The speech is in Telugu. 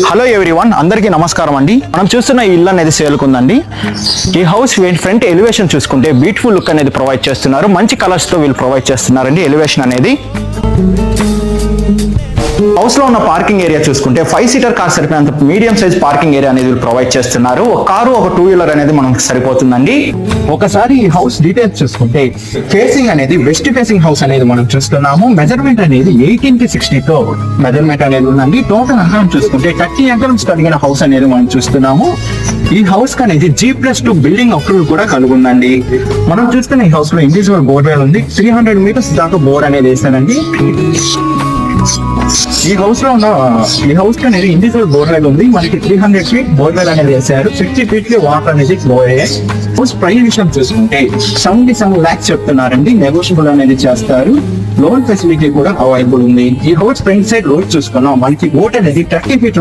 హలో ఎవ్రీవన్, అందరికీ నమస్కారం అండి. మనం చూస్తున్న ఈ ఇల్లు అనేది సేల్కు ఉందండి. ఈ హౌస్ ఫ్రంట్ ఎలివేషన్ చూసుకుంటే బ్యూటిఫుల్ లుక్ అనేది ప్రొవైడ్ చేస్తున్నారు. మంచి కలర్స్ తో వీళ్ళు ప్రొవైడ్ చేస్తున్నారండి ఎలివేషన్ అనేది. హౌస్ లో ఉన్న పార్కింగ్ ఏరియా చూసుకుంటే 5 సీటర్ కార్ సరిపోయేంత మీడియం సైజ్ పార్కింగ్ ఏరియా అనేది ప్రొవైడ్ చేస్తున్నారు. ఒక కారు, ఒక 2 వీలర్ అనేది మనకు సరిపోతుందండి. ఒకసారి ఈ హౌస్ డీటెయిల్స్ చూసుకుంటే ఫేసింగ్ అనేది వెస్ట్ ఫేసింగ్ హౌస్ అనేది మనం చూస్తున్నాము. మెజర్మెంట్ అనేది 18 కి 60 తో మెజర్మెంట్ అనేది ఉందండి. టోటల్ అంకం చూసుకుంటే 30 ఎకర్స్ కలిగిన హౌస్ అనేది మనం చూస్తున్నాము. ఈ హౌస్ కి అనేది G+2 బిల్డింగ్ అప్రూవల్ కూడా కలిగి ఉందండి. మనం చూస్తున్న ఈ హౌస్ లో ఇండివిజువల్ బోర్వెల్ ఉంది. 300 మీటర్స్ దాకా బోర్ అనేది వేస్తారండి. ఈ హౌస్ లో ఉన్న ఈ హౌస్ కి అనేది ఇండివిజువల్ బోర్వెల్ ఉంది. మనకి 300 ఫీట్ బోర్వెల్ అనేది వేసారు. 60 ఫీట్ కి వాటర్ అనేది ఫ్లో అయ్యాయి. హౌస్ ప్రైస్ విషయం చూసుకుంటే 77 lakhs చెప్తున్నారండి. నెగోషియబుల్ అనేది చేస్తారు. లోన్ ఫెసిలిటీ కూడా అవైలబుల్ ఉంది. ఈ హౌస్ ఫ్రంట్ సైడ్ రోడ్ చూసుకున్నాం. మనకి బోట్ అనేది 30 ఫీట్